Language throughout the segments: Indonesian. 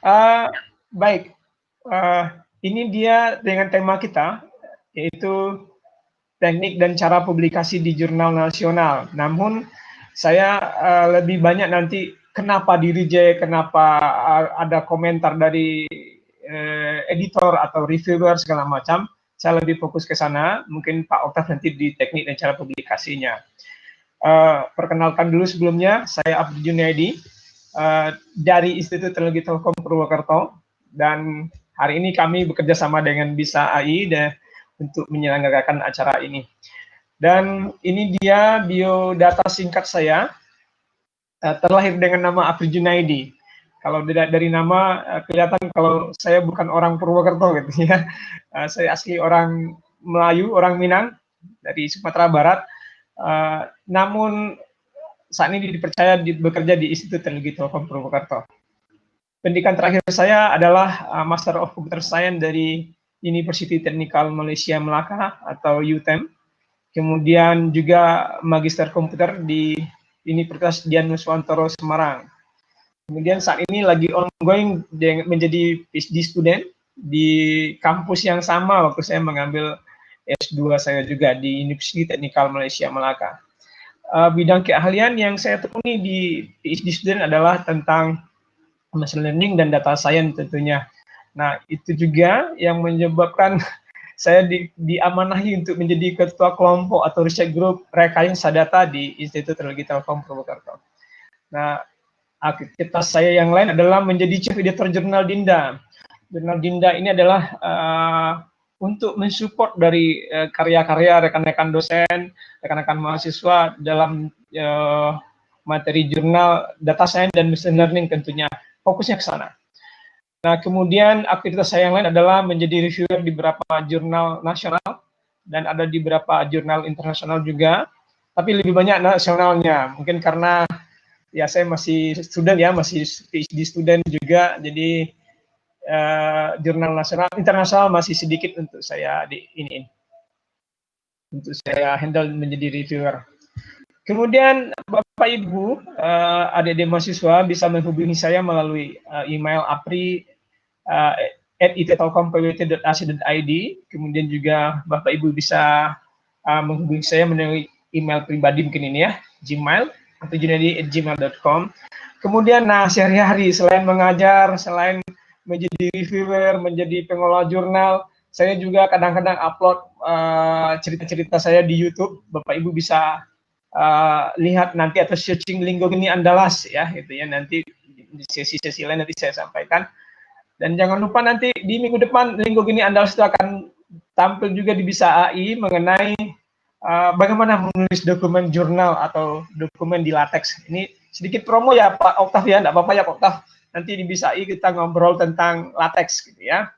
Uh, baik, ini dia dengan tema kita, yaitu teknik dan cara publikasi di jurnal nasional. Namun saya lebih banyak nanti kenapa di reject, kenapa ada komentar dari editor atau reviewer segala macam. Saya lebih fokus ke sana. Mungkin Pak Oktav nanti di teknik dan cara publikasinya. Perkenalkan dulu sebelumnya, saya Abdi Junaidi dari Institut Teknologi Telkom Purwokerto, dan hari ini kami bekerja sama dengan Bisa AI untuk menyelenggarakan acara ini. Dan ini dia biodata singkat saya, terlahir dengan nama Abdi Junaidi. Kalau dari nama kelihatan kalau saya bukan orang Purwokerto gitu ya. Saya asli orang Melayu, orang Minang dari Sumatera Barat. Namun saat ini dipercaya bekerja di Institut Teknologi Telkom Purwokerto. Pendidikan terakhir saya adalah Master of Computer Science dari University Technical Malaysia Melaka atau UTM. Kemudian juga Magister Komputer di Universitas Dian Nuswantoro Semarang. Kemudian saat ini lagi ongoing menjadi PhD student di kampus yang sama waktu saya mengambil S2 saya juga di University Technical Malaysia Melaka. Bidang keahlian yang saya tekuni di PhD student adalah tentang machine learning dan data science tentunya. Nah, itu juga yang menyebabkan saya diamanahi untuk menjadi ketua kelompok atau riset grup rekayasa data di Institut Teknologi Telkom Purwokerto. Nah, aktivitas saya yang lain adalah menjadi chief editor jurnal Dinda. Jurnal Dinda ini adalah untuk mensupport dari karya-karya rekan-rekan dosen, rekan-rekan mahasiswa dalam materi jurnal data science dan machine learning tentunya. Fokusnya ke sana. Nah, kemudian aktivitas saya yang lain adalah menjadi reviewer di beberapa jurnal nasional dan ada di beberapa jurnal internasional juga, tapi lebih banyak nasionalnya. Mungkin karena ya saya masih student ya, masih PhD student juga, jadi jurnal nasional, internasional masih sedikit untuk saya untuk saya handle menjadi reviewer. Kemudian Bapak Ibu, adik-adik mahasiswa bisa menghubungi saya melalui email apri@ittelkom.pwt.ac.id. Kemudian juga Bapak Ibu bisa menghubungi saya melalui email pribadi mungkin ini ya, Gmail atau junedi@gmail.com. Kemudian sehari-hari selain mengajar, selain menjadi reviewer, menjadi pengelola jurnal, saya juga kadang-kadang upload cerita-cerita saya di YouTube. Bapak Ibu bisa lihat nanti atau searching Linggogeni Andalas ya, gitu ya, nanti di sesi-sesi lain nanti saya sampaikan. Dan jangan lupa nanti di minggu depan Linggogeni Andalas itu akan tampil juga di Bisa AI mengenai bagaimana menulis dokumen jurnal atau dokumen di latex. Ini sedikit promo ya Pak Oktav ya, enggak apa-apa ya Pak Oktav. Nanti di Bisa AI kita ngobrol tentang latex gitu ya.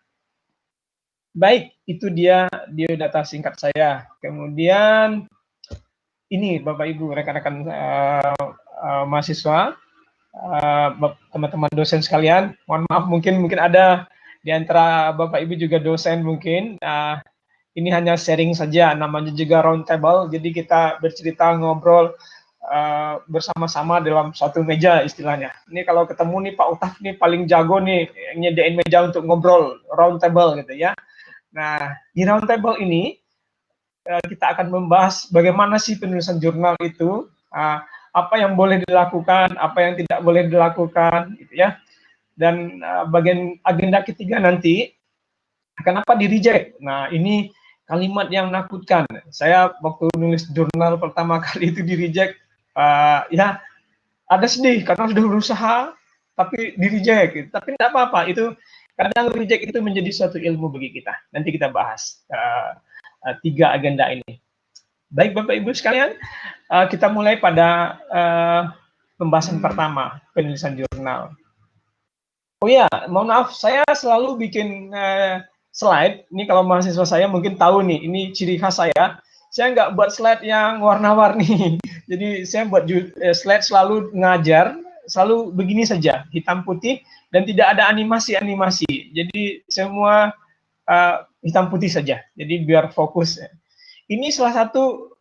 Baik, itu dia biodata singkat saya. Kemudian ini Bapak Ibu rekan-rekan mahasiswa, teman-teman dosen sekalian, mohon maaf mungkin ada di antara Bapak Ibu juga dosen mungkin. Ini hanya sharing saja, namanya juga round table, jadi kita bercerita ngobrol bersama-sama dalam satu meja istilahnya. Ini kalau ketemu nih Pak Utaf nih paling jago nih nyediain meja untuk ngobrol round table gitu ya. Nah, di round table ini kita akan membahas bagaimana sih penulisan jurnal itu, apa yang boleh dilakukan, apa yang tidak boleh dilakukan, gitu ya. Dan bagian agenda ketiga nanti, kenapa di reject? Nah, ini kalimat yang menakutkan. Saya waktu nulis jurnal pertama kali itu di reject, ya ada sedih karena sudah berusaha, tapi di reject. Gitu. Tapi tidak apa-apa, itu kadang reject itu menjadi suatu ilmu bagi kita. Nanti kita bahas. 3 agenda ini. Baik Bapak Ibu sekalian, kita mulai pada pembahasan pertama, penulisan jurnal. Oh ya, mohon maaf, saya selalu bikin slide. Ini kalau mahasiswa saya mungkin tahu nih, ini ciri khas saya. Saya nggak buat slide yang warna-warni. Jadi saya buat slide selalu ngajar, selalu begini saja, hitam putih, dan tidak ada animasi-animasi. Jadi semua hitam putih saja, jadi biar fokus. Ini salah satu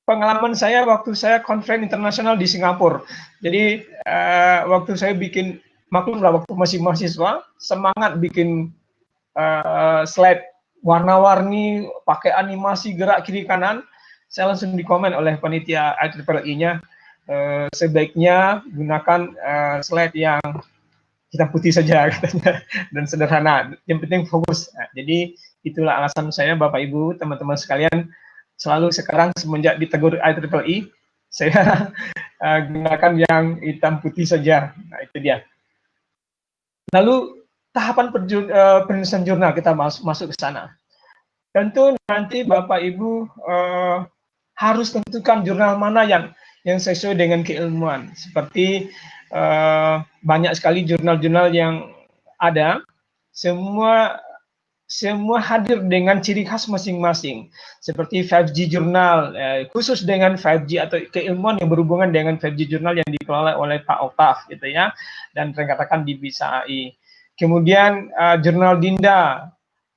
pengalaman saya waktu saya conference internasional di Singapura. Jadi waktu saya bikin maklumlah waktu masih mahasiswa, semangat bikin slide warna-warni, pakai animasi gerak kiri kanan, saya langsung dikomen oleh panitia IEEE-nya, sebaiknya gunakan slide yang hitam putih saja katanya dan sederhana, yang penting fokus. Nah, jadi itulah alasan saya, Bapak Ibu, teman-teman sekalian, selalu sekarang semenjak ditegur IEEE, saya gunakan yang hitam putih saja. Nah, itu dia. Lalu tahapan penulisan jurnal, kita masuk ke sana. Tentu nanti Bapak Ibu harus tentukan jurnal mana yang sesuai dengan keilmuan. Seperti banyak sekali jurnal-jurnal yang ada, semua hadir dengan ciri khas masing-masing. Seperti 5G jurnal, khusus dengan 5G atau keilmuan yang berhubungan dengan 5G jurnal yang dikelola oleh Pak Oktaf, gitu ya, dan rekan-rekan di BISA AI. Kemudian jurnal Dinda,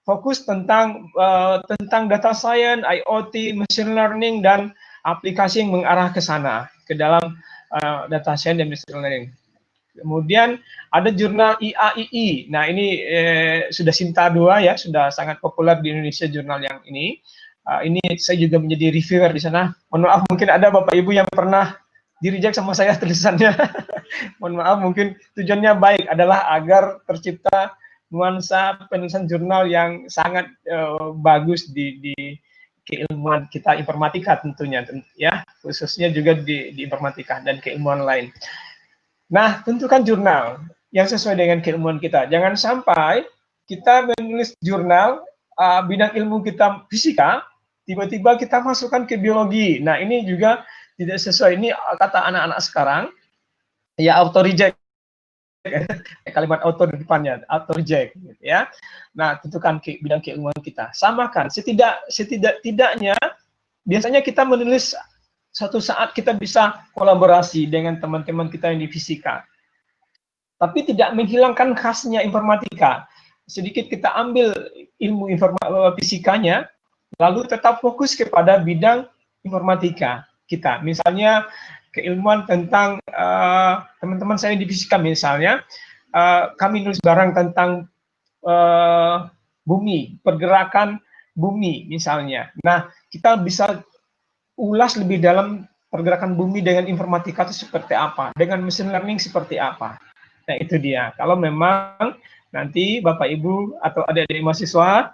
fokus tentang data science, IoT, machine learning, dan aplikasi yang mengarah ke sana, ke dalam data science dan machine learning. Kemudian ada jurnal IAII. Nah, ini sudah Sinta 2 ya, sudah sangat populer di Indonesia jurnal yang ini. Ini saya juga menjadi reviewer di sana. Mohon maaf, mungkin ada Bapak Ibu yang pernah di-reject sama saya tulisannya. Mohon maaf, mungkin tujuannya baik adalah agar tercipta nuansa penulisan jurnal yang sangat bagus di keilmuan kita informatika tentunya, ya, khususnya juga di informatika dan keilmuan lain. Nah, tentukan jurnal yang sesuai dengan keilmuan kita. Jangan sampai kita menulis jurnal bidang ilmu kita fisika, tiba-tiba kita masukkan ke biologi. Nah, ini juga tidak sesuai. Ini kata anak-anak sekarang, ya auto reject. Kalimat auto di depannya, auto reject, gitu ya. Nah, tentukan bidang keilmuan kita. Samakan, setidaknya biasanya kita menulis suatu saat kita bisa kolaborasi dengan teman-teman kita yang di fisika. Tapi tidak menghilangkan khasnya informatika. Sedikit kita ambil ilmu fisikanya, lalu tetap fokus kepada bidang informatika kita. Misalnya keilmuan tentang teman-teman saya di fisika misalnya, kami nulis barang tentang bumi, pergerakan bumi misalnya. Nah, kita bisa ulas lebih dalam pergerakan bumi dengan informatika itu seperti apa, dengan machine learning seperti apa. Nah, itu dia. Kalau memang nanti Bapak Ibu atau adik-adik mahasiswa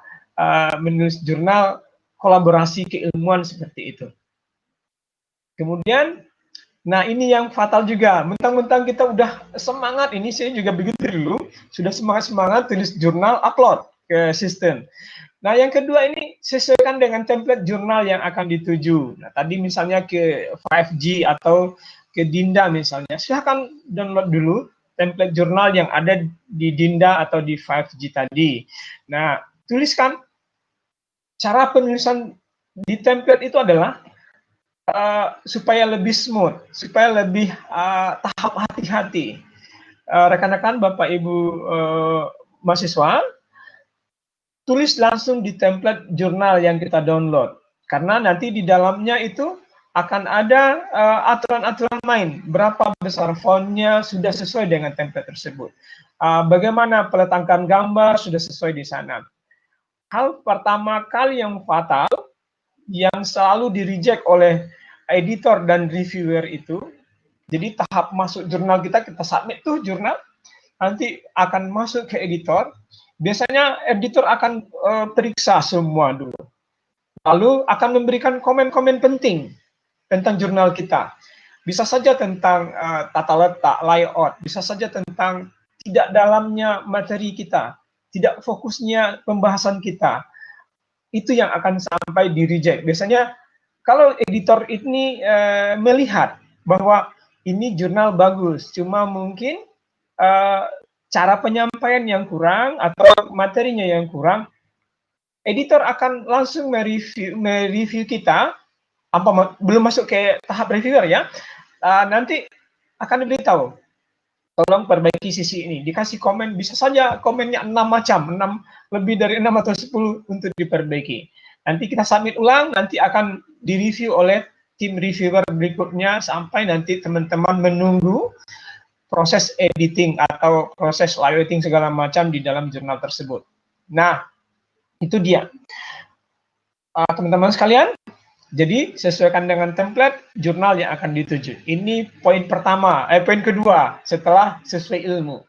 menulis jurnal kolaborasi keilmuan seperti itu. Kemudian, nah ini yang fatal juga. Mentang-mentang kita udah semangat, ini saya juga begitu dulu, sudah semangat-semangat tulis jurnal, upload ke sistem. Nah, yang kedua ini sesuaikan dengan template jurnal yang akan dituju. Nah, tadi misalnya ke 5G atau ke Dinda misalnya, silahkan download dulu template jurnal yang ada di Dinda atau di 5G tadi. Nah, tuliskan cara penulisan di template itu adalah supaya lebih smooth, supaya lebih tahap hati-hati. Rekan-rekan, Bapak Ibu mahasiswa, tulis langsung di template jurnal yang kita download. Karena nanti di dalamnya itu akan ada aturan-aturan main. Berapa besar fontnya sudah sesuai dengan template tersebut. Bagaimana peletakan gambar sudah sesuai di sana. Hal pertama kali yang fatal, yang selalu di-reject oleh editor dan reviewer itu, jadi tahap masuk jurnal kita submit tuh jurnal, nanti akan masuk ke editor. Biasanya editor akan periksa semua dulu. Lalu akan memberikan komen-komen penting tentang jurnal kita. Bisa saja tentang tata letak, layout, bisa saja tentang tidak dalamnya materi kita, tidak fokusnya pembahasan kita. Itu yang akan sampai di reject. Biasanya kalau editor ini melihat bahwa ini jurnal bagus, cuma mungkin cara penyampaian yang kurang atau materinya yang kurang, editor akan langsung mereview kita, belum masuk ke tahap reviewer ya, nanti akan diberitahu, tolong perbaiki sisi ini, dikasih komen, bisa saja komennya 6 macam, lebih dari 6 atau 10 untuk diperbaiki. Nanti kita submit ulang, nanti akan direview oleh tim reviewer berikutnya, sampai nanti teman-teman menunggu proses editing atau proses layouting segala macam di dalam jurnal tersebut. Nah, itu dia. Teman-teman sekalian, jadi sesuaikan dengan template jurnal yang akan dituju. Ini poin pertama, poin kedua setelah sesuai ilmu.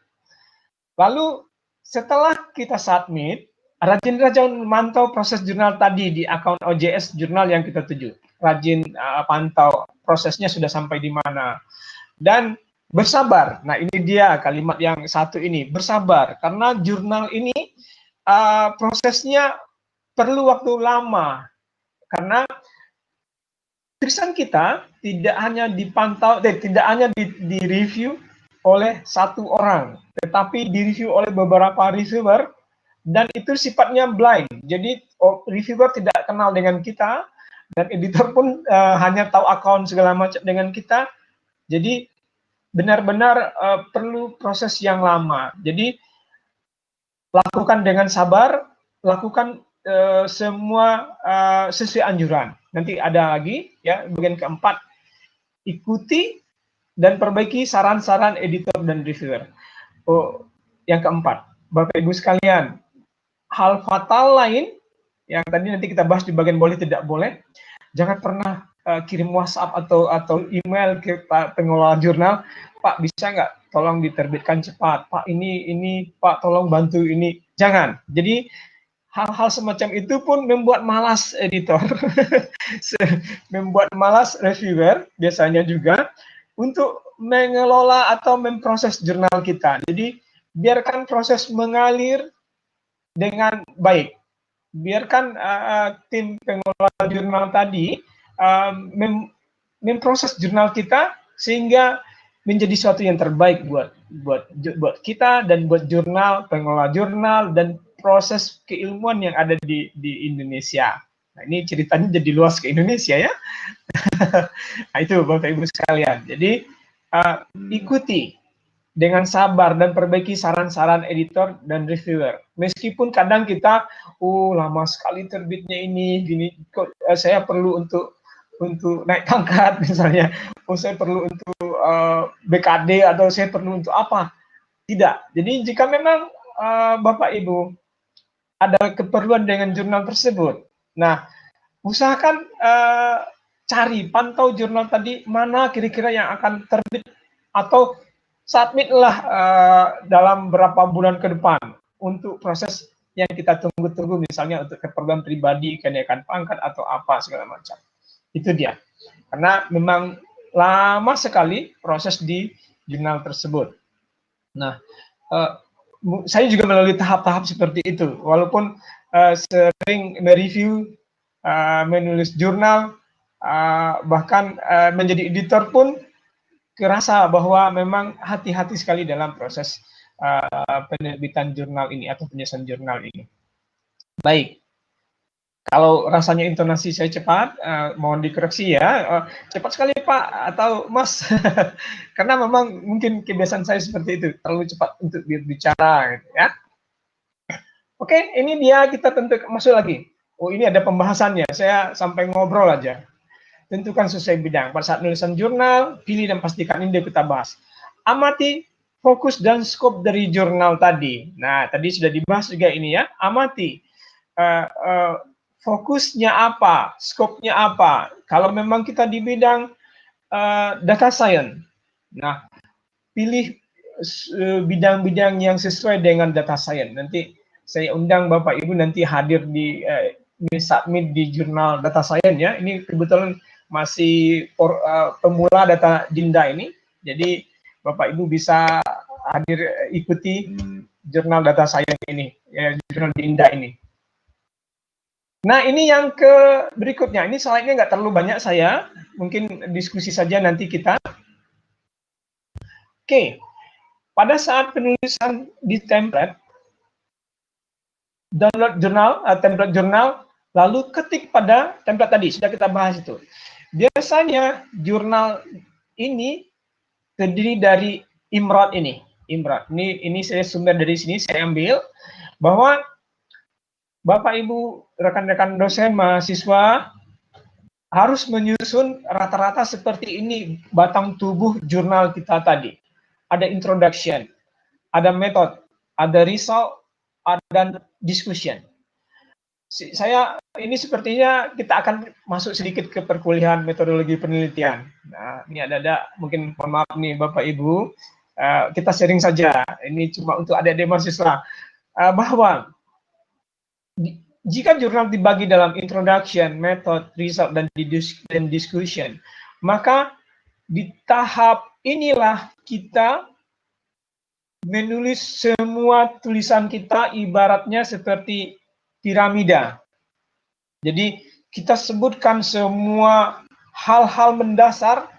Lalu setelah kita submit, rajin-rajin memantau proses jurnal tadi di akun OJS jurnal yang kita tuju. Rajin pantau prosesnya sudah sampai di mana. Dan bersabar. Nah, ini dia kalimat yang satu ini, bersabar. Karena jurnal ini prosesnya perlu waktu lama. Karena tulisan kita tidak hanya dipantau, tidak hanya direview oleh satu orang, tetapi direview oleh beberapa reviewer, dan itu sifatnya blind. Jadi reviewer tidak kenal dengan kita, dan editor pun hanya tahu akun segala macam dengan kita. Jadi benar-benar perlu proses yang lama. Jadi lakukan dengan sabar, lakukan semua sesuai anjuran. Nanti ada lagi ya bagian keempat, ikuti dan perbaiki saran-saran editor dan reviewer. Yang keempat, Bapak Ibu sekalian, hal fatal lain yang tadi nanti kita bahas di bagian boleh tidak boleh, jangan pernah kirim WhatsApp atau email ke Pak pengelola jurnal, Pak bisa nggak tolong diterbitkan cepat, Pak ini Pak tolong bantu ini, jangan. Jadi hal-hal semacam itu pun membuat malas editor, membuat malas reviewer biasanya juga untuk mengelola atau memproses jurnal kita. Jadi biarkan proses mengalir dengan baik. Biarkan tim pengelola jurnal tadi memproses jurnal kita sehingga menjadi sesuatu yang terbaik buat kita dan buat jurnal, pengelola jurnal, dan proses keilmuan yang ada di Indonesia. Nah, ini ceritanya jadi luas ke Indonesia ya. Nah, itu Bapak Ibu sekalian. Jadi ikuti dengan sabar dan perbaiki saran-saran editor dan reviewer. Meskipun kadang kita, lama sekali terbitnya ini, gini, kok saya perlu untuk naik pangkat misalnya, saya perlu untuk BKD atau saya perlu untuk apa? Tidak. Jadi jika memang Bapak Ibu ada keperluan dengan jurnal tersebut, nah usahakan pantau jurnal tadi mana kira-kira yang akan terbit atau submitlah dalam beberapa bulan ke depan untuk proses yang kita tunggu-tunggu, misalnya untuk keperluan pribadi, kenaikan pangkat atau apa segala macam. Itu dia. Karena memang lama sekali proses di jurnal tersebut. Nah, saya juga melalui tahap-tahap seperti itu. Walaupun sering mereview, menulis jurnal, bahkan menjadi editor pun kerasa bahwa memang hati-hati sekali dalam proses penerbitan jurnal ini atau penyusunan jurnal ini. Baik, kalau rasanya intonasi saya cepat, mohon dikoreksi ya. Cepat sekali Pak atau Mas, karena memang mungkin kebiasaan saya seperti itu, terlalu cepat untuk berbicara, gitu, ya. Oke, ini dia kita masuk lagi. Ini ada pembahasannya. Saya sampai ngobrol aja. Tentukan sesuai bidang. Pada saat nulisan jurnal, pilih dan pastikan ini kita bahas. Amati fokus dan skop dari jurnal tadi. Nah, tadi sudah dibahas juga ini ya. Amati fokusnya apa, skopnya apa. Kalau memang kita di bidang data science, nah pilih bidang-bidang yang sesuai dengan data science. Nanti saya undang Bapak Ibu nanti hadir di submit di jurnal data science ya. Ini kebetulan masih pemula data Dinda ini, jadi Bapak Ibu bisa hadir ikuti jurnal data science ini, ya, jurnal Dinda ini. Nah, ini yang berikutnya. Ini slide-nya nggak terlalu banyak saya, mungkin diskusi saja nanti kita. Oke, pada saat penulisan di template, download jurnal, template jurnal, lalu ketik pada template tadi, sudah kita bahas itu. Biasanya jurnal ini terdiri dari Imrod ini. Imrod. Ini saya sumber dari sini, saya ambil bahwa Bapak Ibu rekan-rekan dosen mahasiswa harus menyusun rata-rata seperti ini batang tubuh jurnal kita tadi. ada introduction, ada method, ada result, ada discussion. Saya ini sepertinya kita akan masuk sedikit ke perkuliahan metodologi penelitian. Nah, ini ada mungkin mohon maaf nih Bapak Ibu, kita sharing saja. Ini cuma untuk adik-adik mahasiswa bahwa jika jurnal dibagi dalam introduction, method, result, dan discussion, maka di tahap inilah kita menulis semua tulisan kita ibaratnya seperti piramida. Jadi kita sebutkan semua hal-hal mendasar,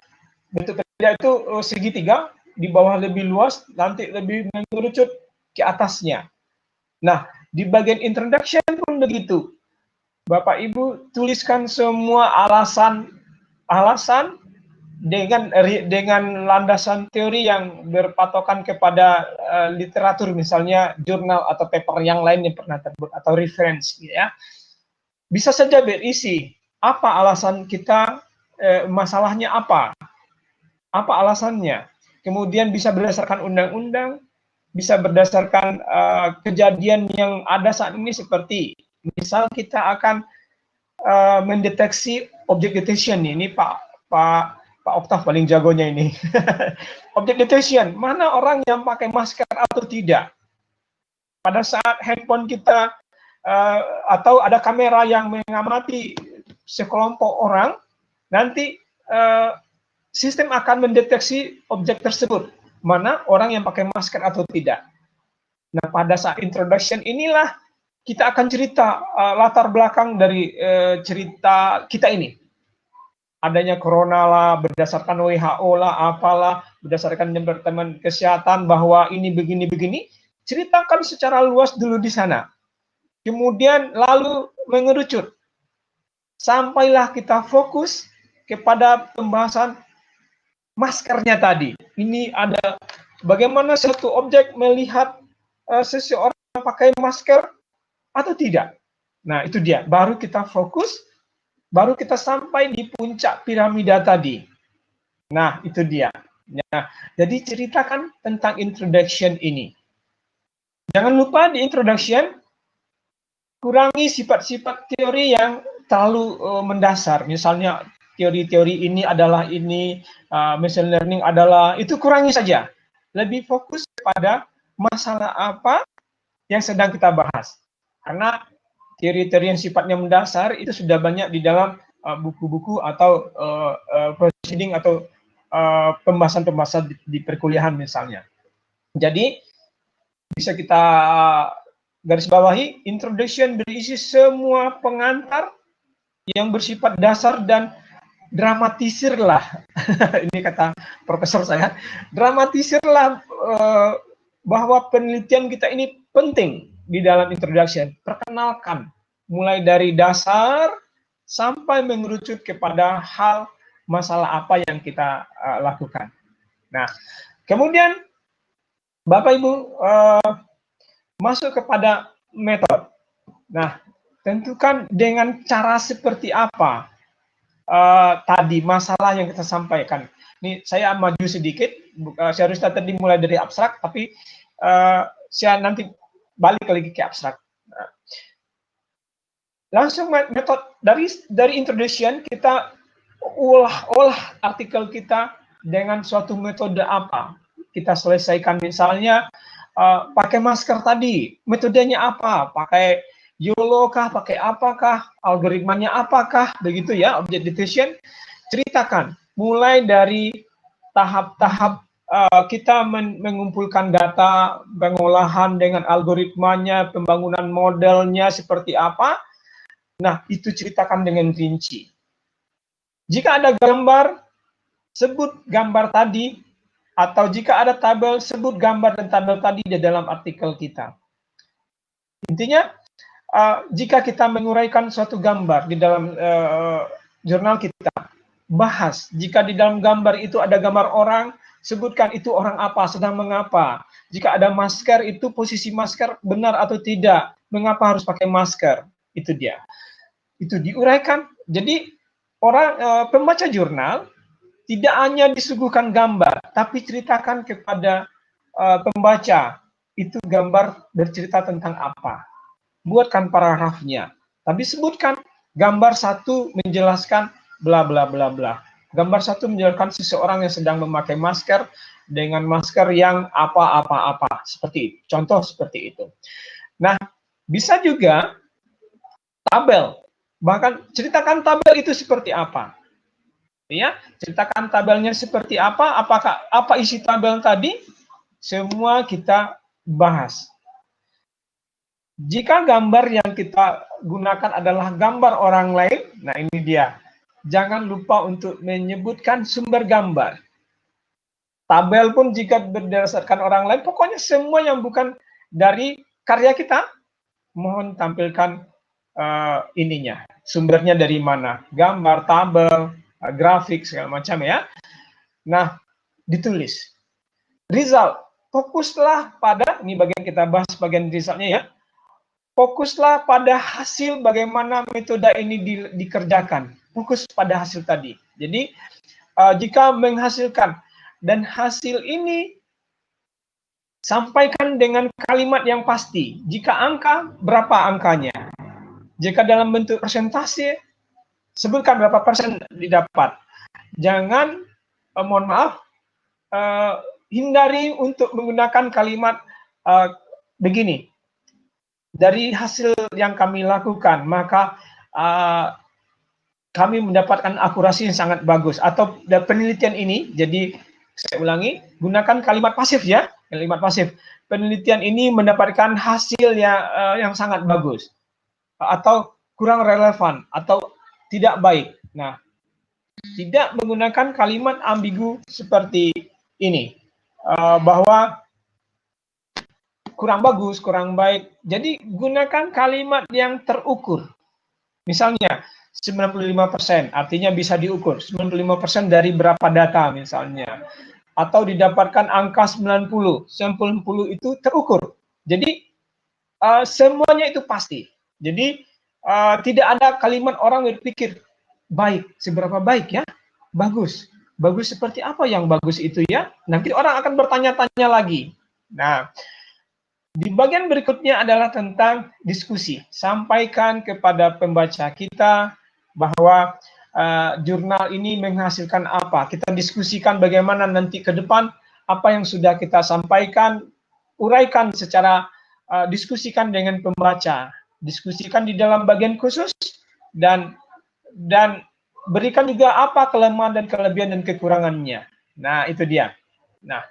bentuk piramida itu segitiga, di bawah lebih luas, nanti lebih mengerucut ke atasnya. Nah, di bagian introduction pun begitu. Bapak Ibu tuliskan semua alasan dengan landasan teori yang berpatokan kepada literatur, misalnya jurnal atau paper yang lain yang pernah terbit atau reference, ya. Bisa saja berisi apa alasan kita, masalahnya apa alasannya. Kemudian bisa berdasarkan undang-undang, bisa berdasarkan kejadian yang ada saat ini, seperti misal kita akan mendeteksi object detection. Ini Pak Oktav paling jagonya ini. Object detection, mana orang yang pakai masker atau tidak. Pada saat handphone kita atau ada kamera yang mengamati sekelompok orang, nanti sistem akan mendeteksi objek tersebut, mana orang yang pakai masker atau tidak. Nah, pada saat introduction inilah kita akan cerita latar belakang dari cerita kita ini. Adanya corona lah, berdasarkan WHO lah, apalah, berdasarkan Departemen Kesehatan bahwa ini begini-begini, ceritakan secara luas dulu di sana. Kemudian lalu mengerucut. Sampailah kita fokus kepada pembahasan maskernya tadi. Ini ada bagaimana satu objek melihat seseorang pakai masker atau tidak. Nah, itu dia. Baru kita fokus, baru kita sampai di puncak piramida tadi. Nah, itu dia. Nah, jadi ceritakan tentang introduction ini. Jangan lupa di introduction, kurangi sifat-sifat teori yang terlalu mendasar. Misalnya, teori-teori ini adalah ini, machine learning adalah, itu kurangi saja. Lebih fokus pada masalah apa yang sedang kita bahas. Karena teori-teori yang sifatnya mendasar itu sudah banyak di dalam buku-buku atau proceeding atau pembahasan-pembahasan di perkuliahan misalnya. Jadi bisa kita garis bawahi, introduction berisi semua pengantar yang bersifat dasar dan dramatisirlah. Ini kata profesor saya, dramatisirlah bahwa penelitian kita ini penting di dalam introduction. Perkenalkan mulai dari dasar sampai mengerucut kepada hal masalah apa yang kita lakukan. Nah, kemudian Bapak Ibu masuk kepada metode. Nah, tentukan dengan cara seperti apa tadi masalah yang kita sampaikan. Ini saya maju sedikit, seharusnya tadi mulai dari abstrak, tapi saya nanti balik lagi ke abstrak. Nah, langsung metode dari introduction kita olah artikel kita dengan suatu metode apa. Kita selesaikan misalnya pakai masker tadi, metodenya apa? Pakai YOLO kah, pakai apakah, algoritmanya apakah, begitu ya, object detection. Ceritakan mulai dari tahap-tahap kita mengumpulkan data, pengolahan dengan algoritmanya, pembangunan modelnya seperti apa. Nah, itu ceritakan dengan rinci. Jika ada gambar, sebut gambar tadi, atau jika ada tabel, sebut gambar dan tabel tadi di dalam artikel kita. Intinya, jika kita menguraikan suatu gambar di dalam jurnal kita, bahas. Jika di dalam gambar itu ada gambar orang, sebutkan itu orang apa, sedang mengapa. Jika ada masker, itu posisi masker benar atau tidak. Mengapa harus pakai masker? Itu dia. Itu diuraikan. Jadi orang pembaca jurnal tidak hanya disuguhkan gambar, tapi ceritakan kepada pembaca itu gambar bercerita tentang apa. Buatkan paragrafnya, tapi sebutkan gambar satu menjelaskan bla bla bla bla. Gambar satu menjelaskan seseorang yang sedang memakai masker dengan masker yang apa-apa-apa, seperti itu. Contoh seperti itu. Nah, bisa juga tabel. Bahkan ceritakan tabel itu seperti apa. Ya, ceritakan tabelnya seperti apa, apakah apa isi tabel tadi, semua kita bahas. Jika gambar yang kita gunakan adalah gambar orang lain, nah ini dia. Jangan lupa untuk menyebutkan sumber gambar. Tabel pun jika berdasarkan orang lain, pokoknya semua yang bukan dari karya kita, mohon tampilkan ininya, sumbernya dari mana, gambar, tabel, grafik segala macam ya. Nah, ditulis. Result, fokuslah pada, ini bagian kita bahas bagian resultnya ya. Fokuslah pada hasil bagaimana metode ini dikerjakan. Fokus pada hasil tadi. Jadi jika menghasilkan dan hasil ini sampaikan dengan kalimat yang pasti. Jika angka, berapa angkanya? Jika dalam bentuk presentasi, sebutkan berapa persen didapat. Jangan, mohon maaf, hindari untuk menggunakan kalimat begini. Dari hasil yang kami lakukan, maka kami mendapatkan akurasi yang sangat bagus. Atau penelitian ini, jadi saya ulangi, gunakan kalimat pasif ya, kalimat pasif. Penelitian ini mendapatkan hasil yang sangat bagus, atau kurang relevan, atau tidak baik. Nah, tidak menggunakan kalimat ambigu seperti ini, bahwa kurang bagus, kurang baik. Jadi gunakan kalimat yang terukur. Misalnya 95%, artinya bisa diukur. 95% dari berapa data misalnya. Atau didapatkan angka 90. 90 itu terukur. Jadi semuanya itu pasti. Jadi tidak ada kalimat orang berpikir baik, seberapa baik ya? Bagus. Bagus seperti apa yang bagus itu ya? Nanti orang akan bertanya-tanya lagi. Nah, di bagian berikutnya adalah tentang diskusi. Sampaikan kepada pembaca kita bahwa jurnal ini menghasilkan apa. Kita diskusikan bagaimana nanti ke depan apa yang sudah kita sampaikan, uraikan secara diskusikan dengan pembaca. Diskusikan di dalam bagian khusus dan berikan juga apa kelemahan dan kelebihan dan kekurangannya. Nah, itu dia. Nah,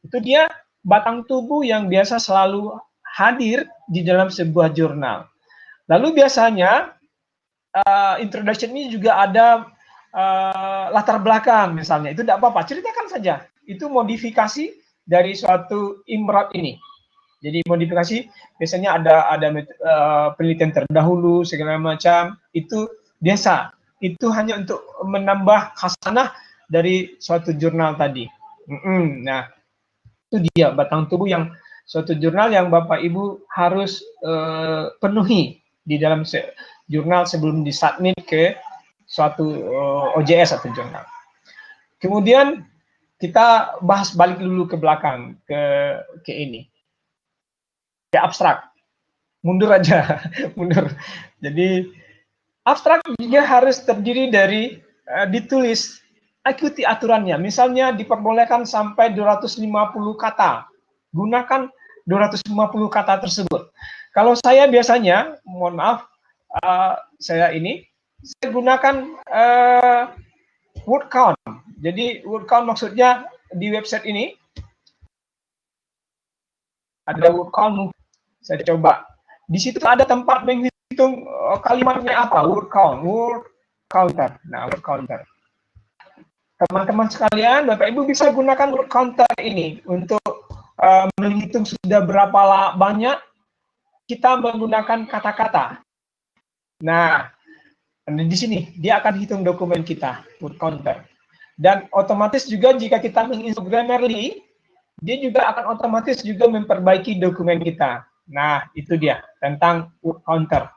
itu dia batang tubuh yang biasa selalu hadir di dalam sebuah jurnal. Lalu biasanya introduction ini juga ada latar belakang misalnya. Itu tidak apa-apa, ceritakan saja. Itu modifikasi dari suatu imrat ini. Jadi modifikasi biasanya ada penelitian terdahulu segala macam, itu biasa. Itu hanya untuk menambah khasanah dari suatu jurnal tadi. Nah, itu dia batang tubuh yang suatu jurnal yang Bapak Ibu harus penuhi di dalam jurnal sebelum disubmit ke suatu OJS atau jurnal. Kemudian kita bahas balik dulu ke belakang ke ini, ke abstrak. Mundur aja, mundur. Jadi abstrak juga harus terdiri dari ditulis, ikuti aturannya. Misalnya diperbolehkan sampai 250 kata. Gunakan 250 kata tersebut. Kalau saya biasanya, mohon maaf, saya gunakan word count. Jadi word count maksudnya di website ini ada word count. Saya coba. Di situ ada tempat menghitung kalimatnya apa, word count, word counter. Nah, word counter. Teman-teman sekalian, Bapak Ibu bisa gunakan word counter ini untuk menghitung sudah berapa banyak kita menggunakan kata-kata. Nah, di sini dia akan hitung dokumen kita, word counter. Dan otomatis juga jika kita menginstall Grammarly, dia juga akan otomatis juga memperbaiki dokumen kita. Nah, itu dia tentang word counter.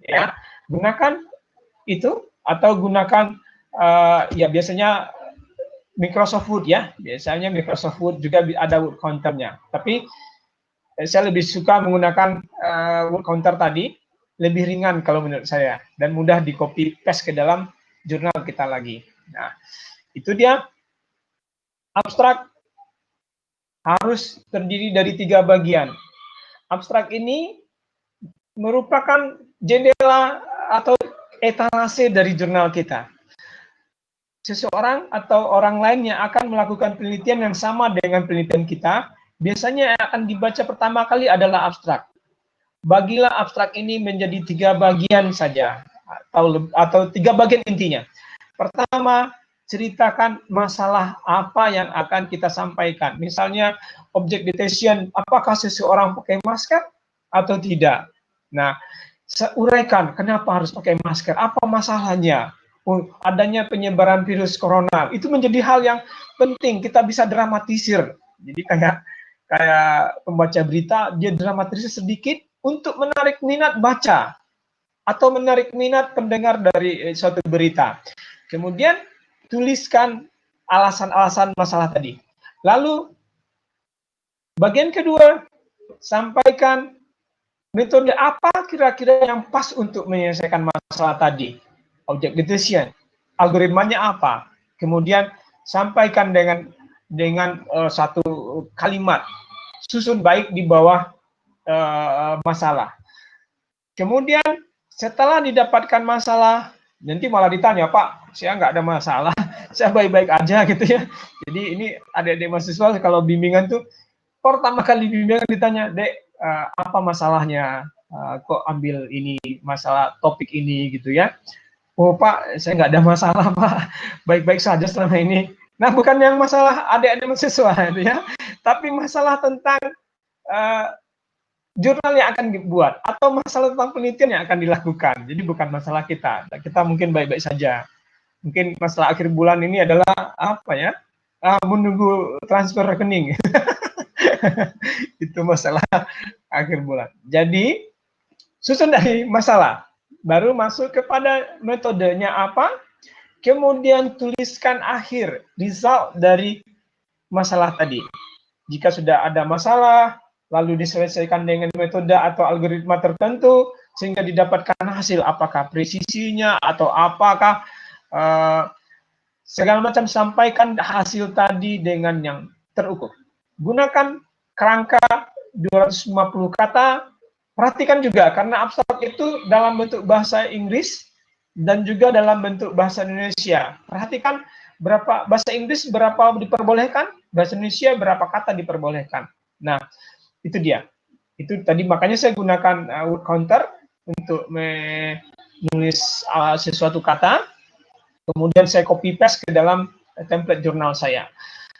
Ya, gunakan itu atau gunakan ya biasanya Microsoft Word ya, biasanya Microsoft Word juga ada word counternya. Tapi saya lebih suka menggunakan word counter tadi, lebih ringan kalau menurut saya dan mudah di copy paste ke dalam jurnal kita lagi. Nah, itu dia. Abstrak harus terdiri dari 3 bagian. Abstrak ini merupakan jendela atau etalase dari jurnal kita. Seseorang atau orang lain yang akan melakukan penelitian yang sama dengan penelitian kita, biasanya yang akan dibaca pertama kali adalah abstrak. Bagilah abstrak ini menjadi 3 bagian saja, atau 3 bagian intinya. Pertama, ceritakan masalah apa yang akan kita sampaikan. Misalnya, object detection, apakah seseorang pakai masker atau tidak. Nah, uraikan kenapa harus pakai masker, apa masalahnya. Adanya penyebaran virus corona, itu menjadi hal yang penting, kita bisa dramatisir. Jadi kayak pembaca berita, dia dramatisir sedikit untuk menarik minat baca atau menarik minat pendengar dari suatu berita. Kemudian tuliskan alasan-alasan masalah tadi. Lalu bagian kedua, sampaikan metode apa kira-kira yang pas untuk menyelesaikan masalah tadi. Object detection, algoritmanya apa. Kemudian sampaikan dengan satu kalimat, susun baik di bawah masalah. Kemudian setelah didapatkan masalah, nanti malah ditanya, Pak, saya nggak ada masalah, saya baik-baik aja gitu ya. Jadi ini adik-adik mahasiswa kalau bimbingan tuh pertama kali bimbingan ditanya, Dek, apa masalahnya? Kok ambil ini masalah topik ini gitu ya? Oh Pak, saya nggak ada masalah Pak, baik-baik saja selama ini. Nah bukan yang masalah adik-adik mahasiswa itu ya, tapi masalah tentang jurnal yang akan dibuat atau masalah tentang penelitian yang akan dilakukan. Jadi bukan masalah kita. Kita mungkin baik-baik saja. Mungkin masalah akhir bulan ini adalah apa ya? Menunggu transfer rekening. Itu masalah akhir bulan. Jadi susun dari masalah, baru masuk kepada metodenya apa, kemudian tuliskan akhir result dari masalah tadi. Jika sudah ada masalah, lalu diselesaikan dengan metode atau algoritma tertentu, sehingga didapatkan hasil, apakah presisinya atau apakah segala macam, sampaikan hasil tadi dengan yang terukur. Gunakan kerangka 250 kata, perhatikan juga, karena abstrak itu dalam bentuk bahasa Inggris dan juga dalam bentuk bahasa Indonesia. Perhatikan berapa bahasa Inggris berapa diperbolehkan, bahasa Indonesia berapa kata diperbolehkan. Nah, itu dia. Itu tadi makanya saya gunakan word counter untuk menulis sesuatu kata, kemudian saya copy paste ke dalam template jurnal saya.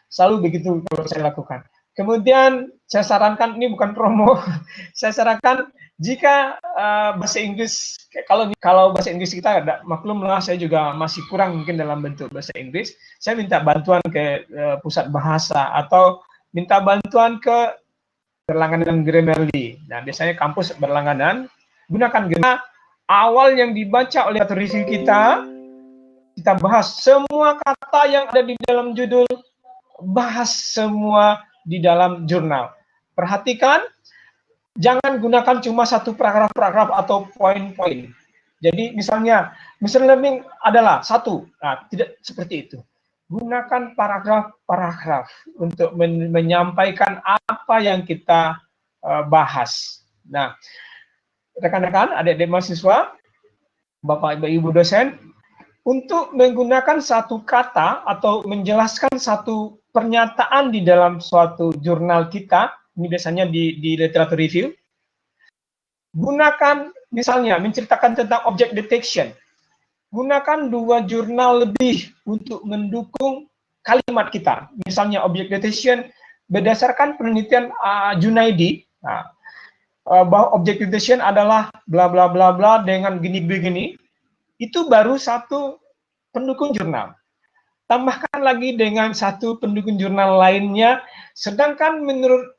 Selalu begitu kalau saya lakukan. Kemudian saya sarankan, ini bukan promo, saya sarankan jika bahasa Inggris, kalau bahasa Inggris kita ada, maklumlah saya juga masih kurang mungkin dalam bentuk bahasa Inggris, saya minta bantuan ke pusat bahasa atau minta bantuan ke berlangganan Grammarly. Nah, biasanya kampus berlangganan, gunakan Grammarly. Awal yang dibaca oleh review kita bahas semua kata yang ada di dalam judul, bahas semua di dalam jurnal. Perhatikan, jangan gunakan cuma satu paragraf-paragraf atau poin-poin. Jadi misalnya, machine learning adalah satu. Nah, tidak seperti itu. Gunakan paragraf-paragraf untuk menyampaikan apa yang kita bahas. Nah, rekan-rekan, adik-adik mahasiswa, Bapak Ibu dosen, untuk menggunakan satu kata atau menjelaskan satu pernyataan di dalam suatu jurnal kita, ini biasanya di literatur review, gunakan misalnya menceritakan tentang object detection, gunakan 2 jurnal lebih untuk mendukung kalimat kita. Misalnya object detection berdasarkan penelitian Junaidi, bahwa object detection adalah bla bla bla bla dengan gini begini, itu baru satu pendukung jurnal. Tambahkan lagi dengan satu pendukung jurnal lainnya, sedangkan menurut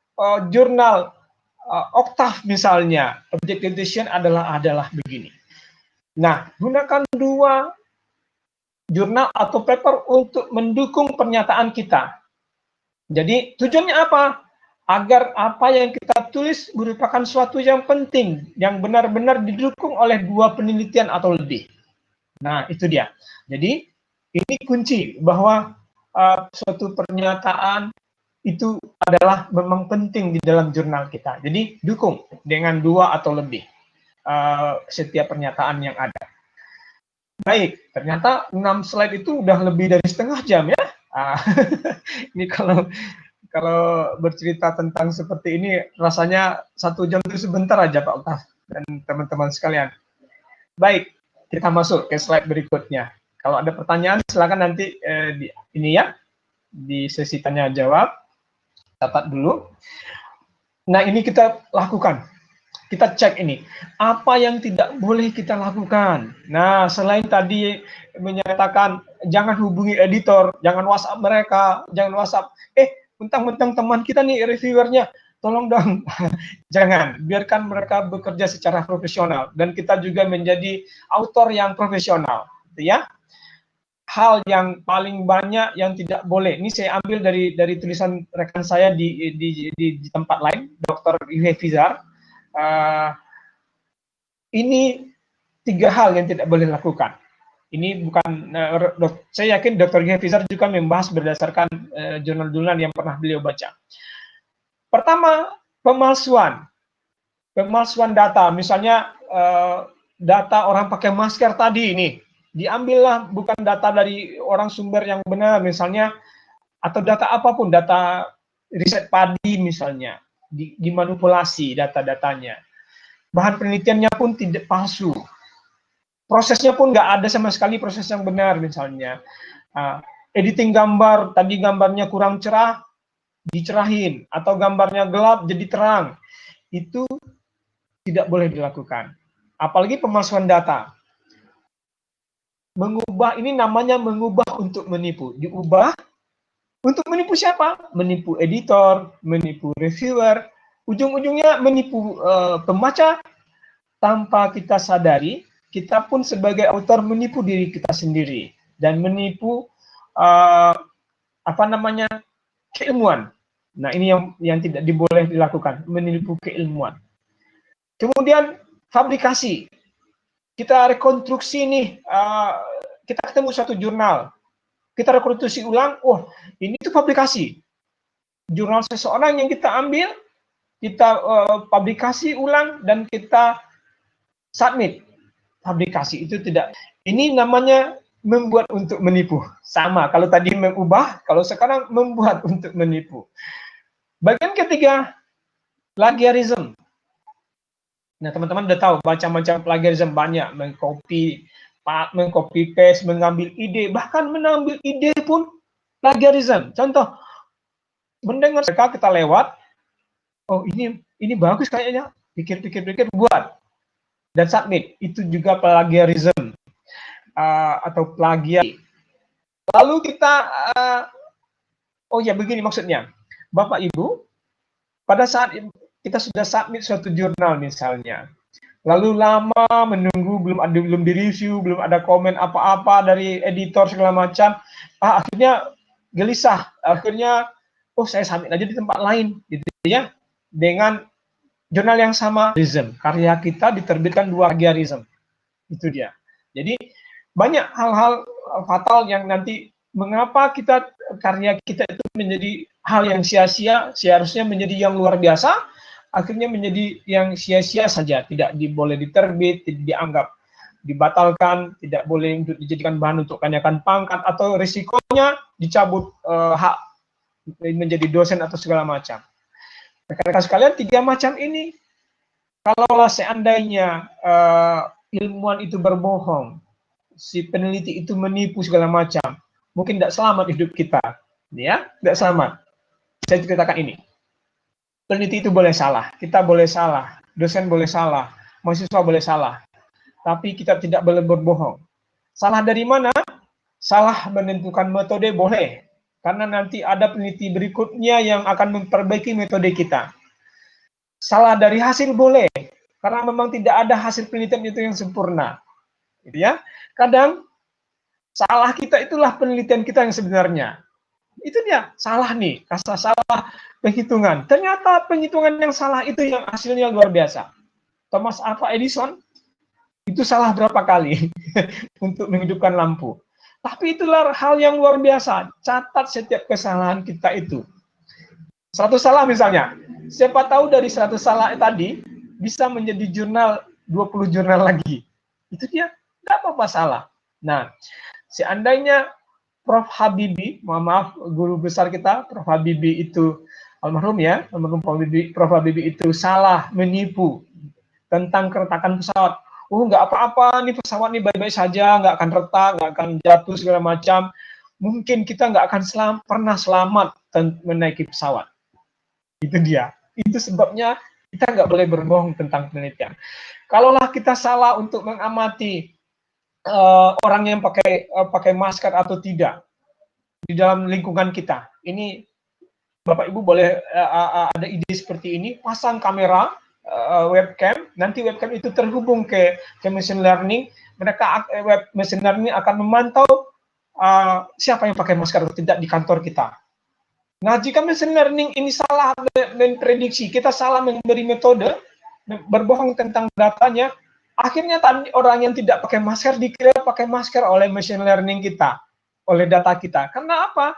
jurnal Octave misalnya, object detection adalah begini. Nah, gunakan 2 jurnal atau paper untuk mendukung pernyataan kita. Jadi tujuannya apa? Agar apa yang kita tulis merupakan suatu yang penting, yang benar-benar didukung oleh 2 penelitian atau lebih. Nah, itu dia. Jadi, ini kunci bahwa suatu pernyataan itu adalah memang penting di dalam jurnal kita. Jadi, dukung dengan 2 atau lebih setiap pernyataan yang ada. Baik, ternyata 6 slide itu udah lebih dari setengah jam ya. Ini kalau bercerita tentang seperti ini rasanya 1 jam itu sebentar aja Pak Octav dan teman-teman sekalian. Baik, kita masuk ke slide berikutnya. Kalau ada pertanyaan silakan nanti di sesi tanya jawab, catat dulu. Nah, ini kita lakukan. Kita cek ini, apa yang tidak boleh kita lakukan. Nah, selain tadi menyatakan jangan hubungi editor, jangan WhatsApp mereka, jangan WhatsApp, mentang-mentang teman kita nih reviewernya, tolong dong, jangan, biarkan mereka bekerja secara profesional, dan kita juga menjadi autor yang profesional, gitu ya. Hal yang paling banyak yang tidak boleh, ini saya ambil dari tulisan rekan saya di tempat lain, Dr. Yuhefizar. Ini 3 hal yang tidak boleh dilakukan. Ini bukan, saya yakin Dr. Yuhefizar juga membahas berdasarkan jurnal-jurnal yang pernah beliau baca. Pertama, pemalsuan data, misalnya data orang pakai masker tadi ini, diambillah bukan data dari orang sumber yang benar misalnya, atau data apapun, data riset padi misalnya, dimanipulasi data-datanya. Bahan penelitiannya pun tidak palsu. Prosesnya pun nggak ada sama sekali proses yang benar misalnya. Editing gambar, tadi gambarnya kurang cerah, dicerahin, atau gambarnya gelap jadi terang. Itu tidak boleh dilakukan. Apalagi pemalsuan data. Mengubah, ini namanya mengubah untuk menipu. Diubah untuk menipu siapa? Menipu editor, menipu reviewer, ujung-ujungnya menipu pembaca. Tanpa kita sadari, kita pun sebagai autor menipu diri kita sendiri dan menipu keilmuan. Nah, ini yang tidak diboleh dilakukan, menipu keilmuan. Kemudian fabrikasi. Kita rekonstruksi nih, kita ketemu satu jurnal, kita rekonstruksi ulang, ini tuh fabrikasi. Jurnal seseorang yang kita ambil, kita fabrikasi ulang dan kita submit. Fabrikasi itu tidak. Ini namanya membuat untuk menipu. Sama, kalau tadi mengubah, kalau sekarang membuat untuk menipu. Bagian ketiga, plagiarism. Nah, teman-teman udah tahu macam-macam plagiarism banyak, mengcopy paste, mengambil ide, bahkan mengambil ide pun plagiarism. Contoh, mendengar mereka kita lewat, ini bagus kayaknya, pikir-pikir buat dan submit. Itu juga plagiarism atau plagiat. Lalu kita begini maksudnya, Bapak Ibu, pada saat kita sudah submit suatu jurnal misalnya, lalu lama menunggu, belum direview, belum ada komen apa-apa dari editor segala macam, akhirnya gelisah, akhirnya saya submit aja di tempat lain, gitu ya, dengan jurnal yang sama, karya kita diterbitkan 2 plagiarism, itu dia. Jadi banyak hal-hal fatal yang nanti mengapa karya kita itu menjadi hal yang sia-sia, seharusnya menjadi yang luar biasa, akhirnya menjadi yang sia-sia saja, tidak boleh diterbit, tidak dianggap dibatalkan, tidak boleh untuk dijadikan bahan untuk kenaikan pangkat, atau risikonya dicabut hak menjadi dosen atau segala macam. Rekan-rekan sekalian, 3 macam ini, kalaulah seandainya ilmuwan itu berbohong, si peneliti itu menipu segala macam, mungkin tidak selamat hidup kita, ya, tidak selamat. Saya ceritakan ini. Peneliti itu boleh salah, kita boleh salah, dosen boleh salah, mahasiswa boleh salah, tapi kita tidak boleh berbohong. Salah dari mana? Salah menentukan metode boleh, karena nanti ada peneliti berikutnya yang akan memperbaiki metode kita. Salah dari hasil boleh, karena memang tidak ada hasil penelitian itu yang sempurna, gitu ya. Kadang Salah kita itulah penelitian kita yang sebenarnya. Itu dia, salah nih, rasa salah penghitungan. Ternyata penghitungan yang salah itu yang hasilnya luar biasa. Thomas Alva Edison itu salah berapa kali untuk menghidupkan lampu. Tapi itulah hal yang luar biasa. Catat setiap kesalahan kita itu. 100 salah misalnya. Siapa tahu dari 100 salah tadi bisa menjadi jurnal 20 jurnal lagi. Itu dia, tidak apa-apa salah. Nah, seandainya Prof. Habibie, mohon maaf guru besar kita, Prof. Habibie itu almarhum ya, almarhum Prof. Habibie itu salah menipu tentang keretakan pesawat. Nggak apa-apa, nih pesawat nih baik-baik saja, nggak akan retak, nggak akan jatuh segala macam. Mungkin kita nggak akan pernah selamat menaiki pesawat. Itu dia. Itu sebabnya kita nggak boleh berbohong tentang penelitian. Kalaulah kita salah untuk mengamati orang yang pakai masker atau tidak di dalam lingkungan kita, ini Bapak Ibu boleh ada ide seperti ini, pasang kamera webcam, nanti webcam itu terhubung ke machine learning, machine learning akan memantau siapa yang pakai masker atau tidak di kantor kita. Nah, jika machine learning ini salah memprediksi, kita salah memberi metode, berbohong tentang datanya, akhirnya orang yang tidak pakai masker dikira pakai masker oleh machine learning kita, oleh data kita. Karena apa?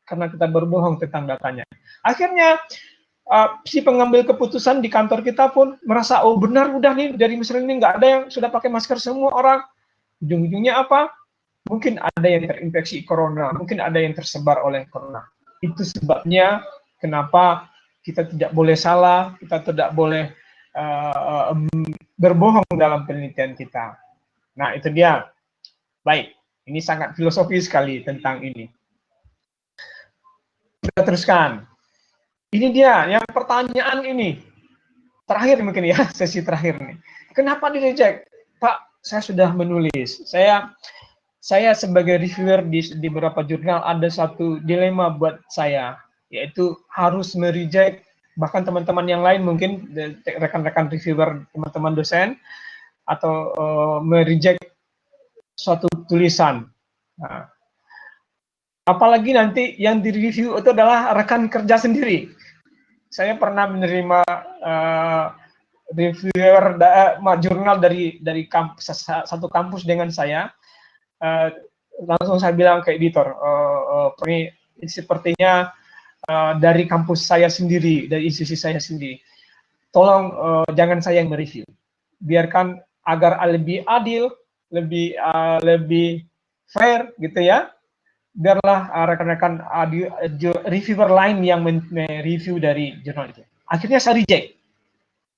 Karena kita berbohong tentang datanya. Akhirnya si pengambil keputusan di kantor kita pun merasa, oh benar udah nih dari machine learning nggak ada yang sudah pakai masker semua orang. Ujung-ujungnya apa? Mungkin ada yang terinfeksi corona, mungkin ada yang tersebar oleh corona. Itu sebabnya kenapa kita tidak boleh salah, kita tidak boleh berbohong dalam penelitian kita. Nah, itu dia. Baik, ini sangat filosofis sekali tentang ini. Kita teruskan. Ini dia, yang pertanyaan ini. Terakhir mungkin ya, sesi terakhir nih. Kenapa di-reject? Pak, saya sudah menulis. Saya sebagai reviewer di beberapa jurnal ada satu dilema buat saya, yaitu harus mereject, bahkan teman-teman yang lain mungkin rekan-rekan reviewer, teman-teman dosen, atau mereject suatu tulisan. Nah, apalagi nanti yang direview itu adalah rekan kerja sendiri. Saya pernah menerima reviewer jurnal dari satu kampus dengan saya. Langsung saya bilang ke editor, ini sepertinya dari kampus saya sendiri, dari institusi saya sendiri. Tolong jangan saya yang mereview. Biarkan agar lebih adil, lebih fair gitu ya. Biarlah rekan-rekan reviewer lain yang mereview dari jurnal itu. Akhirnya saya reject.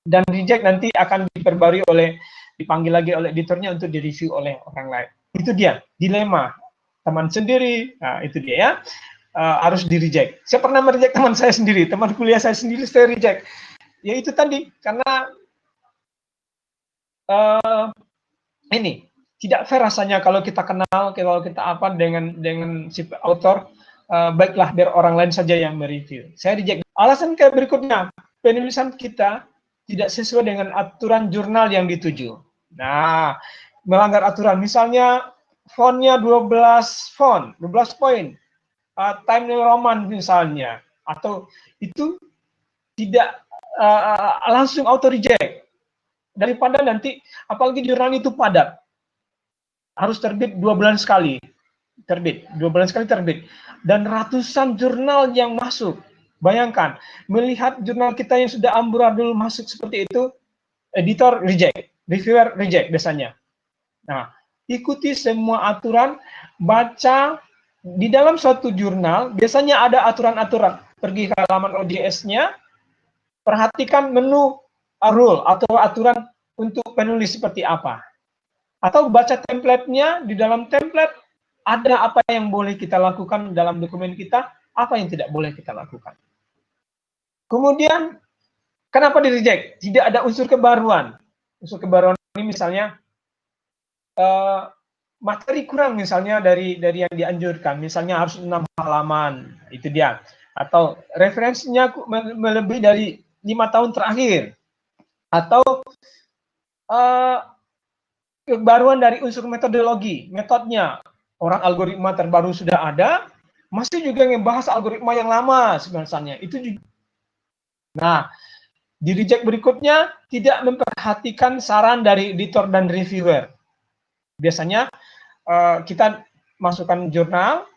Dan reject nanti akan dipanggil lagi oleh editornya untuk direview oleh orang lain. Itu dia, dilema. Teman sendiri, nah itu dia ya, harus di-reject. Saya pernah mereject teman saya sendiri, teman kuliah saya sendiri, saya reject. Ya itu tadi, karena ini, tidak fair rasanya kalau kita kenal, kalau kita apa dengan si author, baiklah biar orang lain saja yang mereview. Saya reject. Alasan berikutnya, penulisan kita tidak sesuai dengan aturan jurnal yang dituju. Nah, melanggar aturan, misalnya fontnya 12 poin, Time New Roman misalnya, atau itu tidak langsung auto reject. Daripada nanti, apalagi jurnal itu padat, harus terbit 2 bulan sekali, terbit, dan ratusan jurnal yang masuk. Bayangkan, melihat jurnal kita yang sudah amburadul masuk seperti itu, editor reject, reviewer reject biasanya. Nah, ikuti semua aturan, baca di dalam suatu jurnal, biasanya ada aturan-aturan. Pergi ke halaman OJS-nya, perhatikan menu rule atau aturan untuk penulis seperti apa. Atau baca template-nya, di dalam template ada apa yang boleh kita lakukan dalam dokumen kita, apa yang tidak boleh kita lakukan. Kemudian, kenapa di-reject? Tidak ada unsur kebaruan. Unsur kebaruan ini misalnya, materi kurang misalnya dari yang dianjurkan, misalnya harus 6 halaman, itu dia. Atau referensinya melebihi dari 5 tahun terakhir. Atau kebaruan dari unsur metodologi, metodenya. Orang algoritma terbaru sudah ada, masih juga ngebahas algoritma yang lama sebenarnya. Itu juga. Nah, di reject berikutnya tidak memperhatikan saran dari editor dan reviewer. Biasanya kita masukkan jurnal,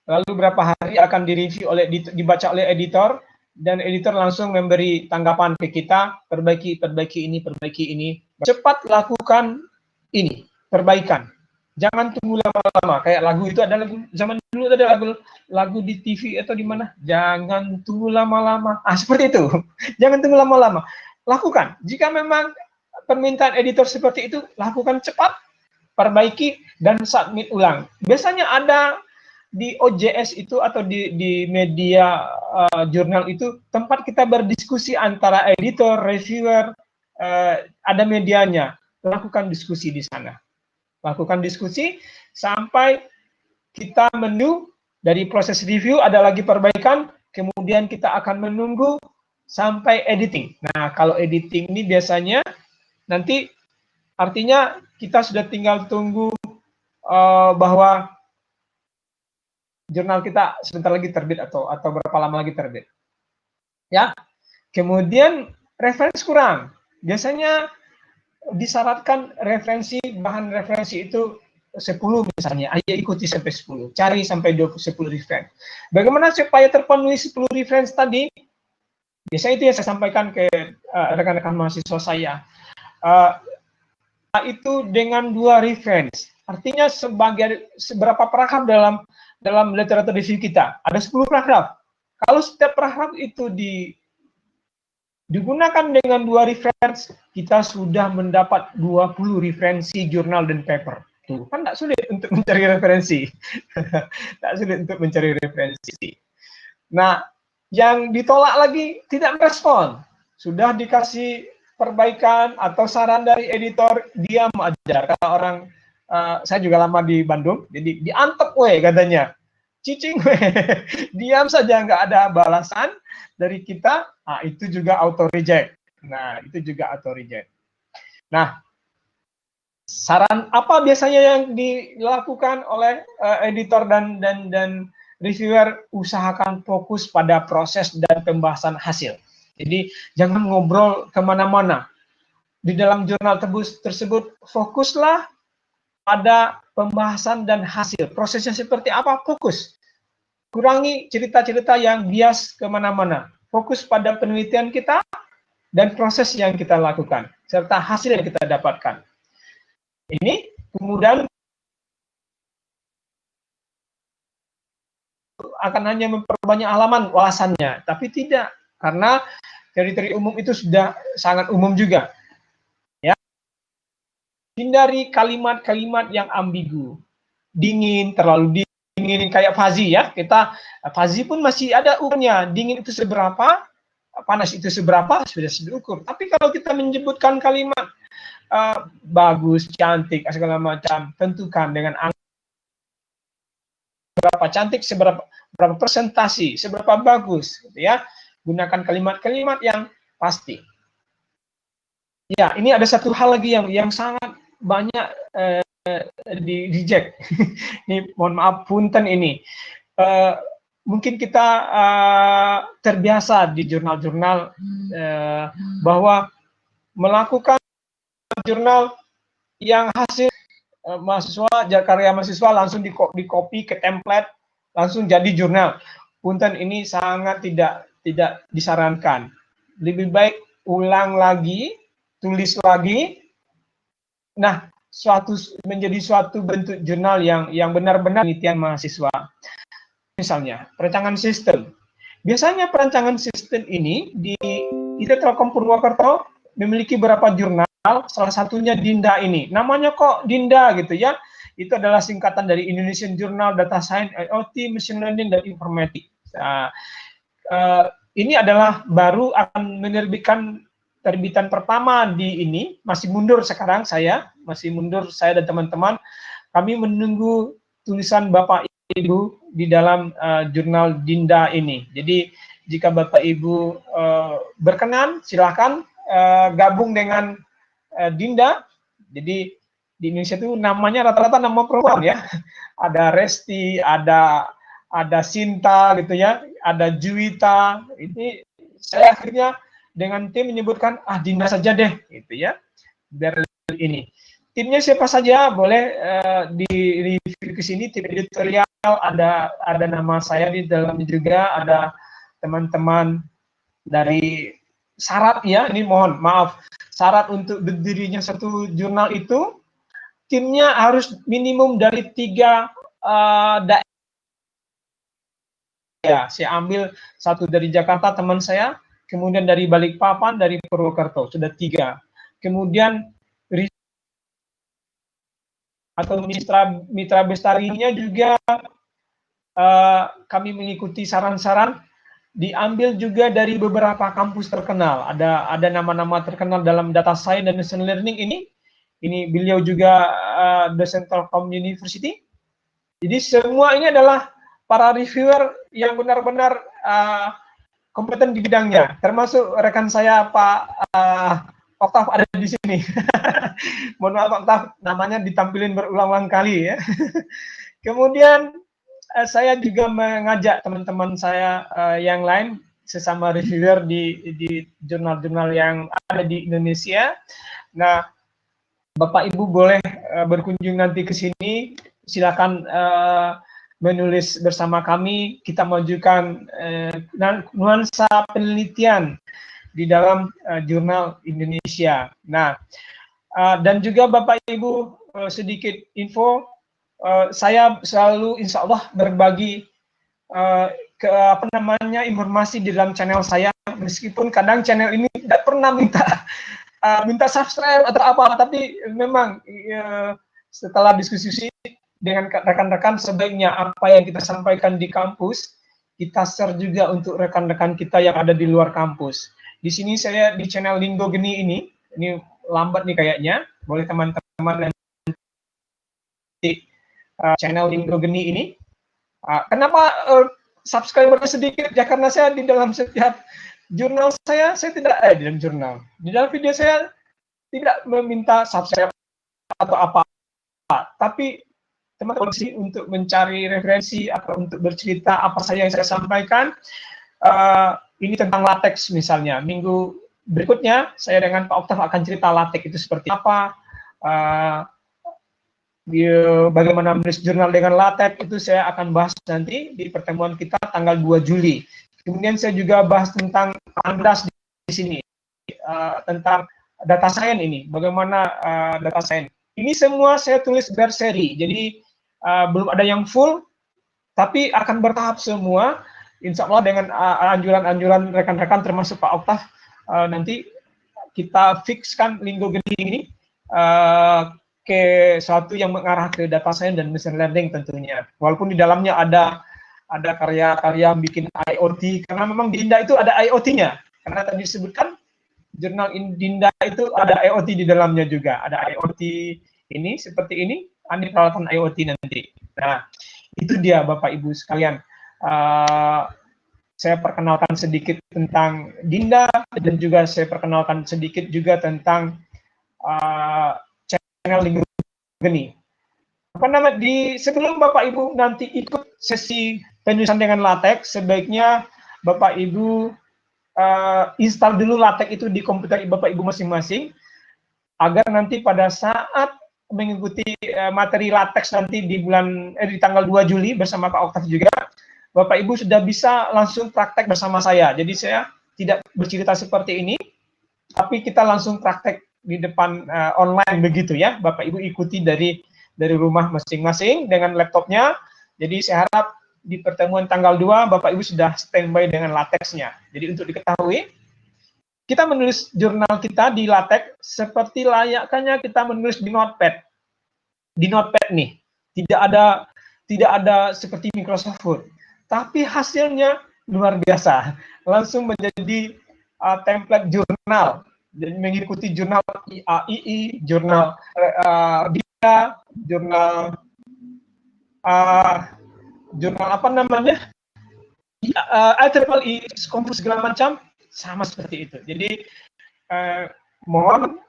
lalu berapa hari akan direview dibaca oleh editor, dan editor langsung memberi tanggapan ke kita, perbaiki ini. Cepat lakukan ini, perbaikan. Jangan tunggu lama-lama. Kayak lagu itu ada lagu zaman dulu, ada lagu di TV atau di mana. Jangan tunggu lama-lama. Seperti itu. Jangan tunggu lama-lama. Lakukan. Jika memang permintaan editor seperti itu, lakukan cepat, perbaiki, dan submit ulang. Biasanya ada di OJS itu atau di media jurnal itu tempat kita berdiskusi antara editor, reviewer, ada medianya. Lakukan diskusi di sana. Lakukan diskusi sampai kita menunggu dari proses review, ada lagi perbaikan, kemudian kita akan menunggu sampai editing. Nah, kalau editing ini biasanya nanti artinya kita sudah tinggal tunggu bahwa jurnal kita sebentar lagi terbit atau berapa lama lagi terbit. Ya. Kemudian referensi kurang. Biasanya disyaratkan bahan referensi itu 10 misalnya, ayo ikuti sampai 10, cari sampai 10 referensi. Bagaimana supaya terpenuhi 10 referensi tadi? Biasanya itu yang saya sampaikan ke rekan-rekan mahasiswa saya. Itu dengan 2 referensi. Artinya seberapa paragraf dalam literatur review kita? Ada 10 paragraf. Kalau setiap paragraf itu digunakan dengan 2 referensi, kita sudah mendapat 20 referensi jurnal dan paper. Tuh, kan tidak sulit untuk mencari referensi. Tidak sulit untuk mencari referensi. Nah, yang ditolak lagi tidak merespon. Sudah dikasih perbaikan atau saran dari editor, diam aja. Kalau orang, saya juga lama di Bandung, jadi diantep katanya. Cicing diam saja, nggak ada balasan dari kita, itu juga auto reject. Nah, itu juga auto reject. Nah, saran apa biasanya yang dilakukan oleh editor dan reviewer? Usahakan fokus pada proses dan pembahasan hasil. Jadi jangan ngobrol kemana-mana. Di dalam jurnal tersebut fokuslah pada pembahasan dan hasil. Prosesnya seperti apa? Fokus. Kurangi cerita-cerita yang bias kemana-mana. Fokus pada penelitian kita dan proses yang kita lakukan, serta hasil yang kita dapatkan. Ini kemudian akan hanya memperbanyak halaman ulasannya, tapi tidak, karena teori-teori umum itu sudah sangat umum juga. Ya. Hindari kalimat-kalimat yang ambigu, dingin, terlalu dingin, kayak fuzzy ya. Fuzzy pun masih ada ukurnya. Dingin itu seberapa, panas itu seberapa, sudah diukur. Tapi kalau kita menyebutkan kalimat bagus, cantik, segala macam, tentukan dengan angka seberapa cantik, seberapa presentasi, seberapa bagus, gitu ya. Gunakan kalimat-kalimat yang pasti. Ya, ini ada satu hal lagi yang sangat banyak di reject. Ini mohon maaf, punten ini. Mungkin kita terbiasa di jurnal-jurnal bahwa melakukan jurnal yang hasil karya mahasiswa langsung di copy ke template, langsung jadi jurnal. Punten, ini sangat tidak disarankan. Lebih baik ulang lagi, tulis lagi. Nah, menjadi suatu bentuk jurnal yang benar-benar penelitian mahasiswa. Misalnya, perancangan sistem. Biasanya perancangan sistem ini di IT Telkom Purwokerto memiliki beberapa jurnal, salah satunya Dinda ini. Namanya kok Dinda gitu ya. Itu adalah singkatan dari Indonesian Journal Data Science, IoT, Machine Learning, dan Informatics. Nah, ini adalah baru akan menerbitkan terbitan pertama di ini, masih mundur sekarang saya dan teman-teman. Kami menunggu tulisan Bapak Ibu di dalam jurnal Dinda ini. Jadi jika Bapak Ibu berkenan, silakan gabung dengan Dinda. Jadi di Indonesia itu namanya rata-rata nama perempuan ya. Ada Resti, ada Sinta gitu ya, ada Juwita. Ini saya akhirnya dengan tim menyebutkan Dinda saja deh gitu ya. Biar ini. Timnya siapa saja boleh di review ke sini, tim editorial ada nama saya di dalamnya juga, ada teman-teman dari syarat ya, ini mohon maaf, syarat untuk berdirinya satu jurnal itu timnya harus minimum dari 3 daerah. Ya, saya ambil satu dari Jakarta teman saya, kemudian dari Balikpapan, dari Purwokerto, sudah 3. Kemudian atau mitra bestarinya juga kami mengikuti saran-saran, diambil juga dari beberapa kampus terkenal. Ada nama-nama terkenal dalam data science dan machine learning ini. Ini beliau juga dosen Telkom University. Jadi semua ini adalah para reviewer yang benar-benar kompeten di bidangnya, termasuk rekan saya Pak Oktav ada di sini. Mohon maaf Oktav, namanya ditampilin berulang-ulang kali ya. Kemudian saya juga mengajak teman-teman saya yang lain, sesama reviewer di jurnal-jurnal yang ada di Indonesia. Nah, Bapak Ibu boleh berkunjung nanti ke sini, silakan menulis bersama kami, kita majukan nuansa penelitian di dalam jurnal Indonesia. Nah, dan juga Bapak Ibu sedikit info, saya selalu insya Allah berbagi informasi di dalam channel saya, meskipun kadang channel ini tidak pernah minta subscribe atau apa, tapi memang setelah diskusi dengan rekan-rekan, sebaiknya apa yang kita sampaikan di kampus kita share juga untuk rekan-rekan kita yang ada di luar kampus. Di sini saya di channel Linggo Geni ini lambat nih kayaknya, boleh teman-teman nanti channel Linggo Geni ini. Kenapa subscribernya sedikit? Ya karena saya di dalam setiap jurnal saya tidak di dalam jurnal, di dalam video saya tidak meminta subscribe atau apa, tapi teman-teman untuk mencari referensi atau untuk bercerita apa saja yang saya sampaikan. Ini tentang latex misalnya. Minggu berikutnya saya dengan Pak Oktav akan cerita latex itu seperti apa. Bagaimana menulis jurnal dengan latex itu saya akan bahas nanti di pertemuan kita tanggal 2 Juli. Kemudian saya juga bahas tentang Andas di sini, tentang data science ini, bagaimana data science. Ini semua saya tulis berseri, jadi belum ada yang full, tapi akan bertahap semua. Insya Allah dengan anjuran-anjuran rekan-rekan termasuk Pak Oktav, nanti kita fixkan Linggo Geni ini ke suatu yang mengarah ke data science dan machine learning tentunya. Walaupun di dalamnya ada karya-karya bikin IoT, karena memang di Dinda itu ada IoT-nya. Karena tadi disebutkan jurnal Dinda itu ada IoT di dalamnya juga. Ada IoT ini seperti ini, ini peralatan IoT nanti. Nah, itu dia Bapak Ibu sekalian. Saya perkenalkan sedikit tentang Dinda dan juga saya perkenalkan sedikit juga tentang channel Linggo Geni. Sebelum Bapak Ibu nanti ikut sesi penulisan dengan latex, sebaiknya Bapak Ibu install dulu latex itu di komputer Bapak Ibu masing-masing, agar nanti pada saat mengikuti materi latex nanti di tanggal 2 Juli bersama Pak Oktav juga, Bapak Ibu sudah bisa langsung praktek bersama saya. Jadi saya tidak bercerita seperti ini, tapi kita langsung praktek di depan online begitu ya. Bapak Ibu ikuti dari rumah masing-masing dengan laptopnya. Jadi saya harap di pertemuan tanggal 2 Bapak Ibu sudah standby dengan latexnya. Jadi untuk diketahui, kita menulis jurnal kita di latex seperti layaknya kita menulis di notepad. Di notepad nih, tidak ada seperti Microsoft Word. Tapi hasilnya luar biasa, langsung menjadi template jurnal, jadi mengikuti jurnal IAII, jurnal DIA, jurnal apa namanya, IEEE, Scopus segala macam, sama seperti itu. Jadi mohon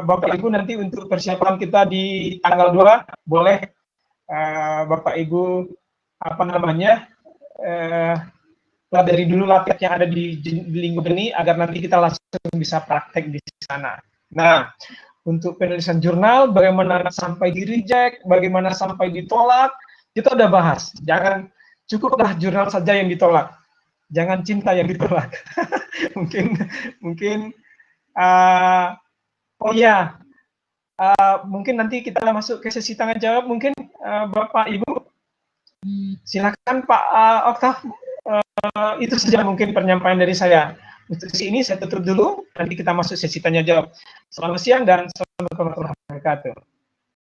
Bapak Ibu nanti untuk persiapan kita di tanggal 2 boleh Bapak Ibu apa namanya dari dulu latihan yang ada di Linggo Geni agar nanti kita langsung bisa praktek di sana. Nah, untuk penulisan jurnal, bagaimana sampai di reject, bagaimana sampai ditolak, kita udah bahas. Jangan cukuplah jurnal saja yang ditolak, jangan cinta yang ditolak. mungkin oh iya, mungkin nanti kita masuk ke sesi tanya jawab. Mungkin Bapak Ibu, silakan Pak Oktav. Itu saja mungkin penyampaian dari saya. Untuk sesi ini saya tutup dulu. Nanti kita masuk sesi tanya jawab. Selamat siang dan assalamualaikum warahmatullahi wabarakatuh.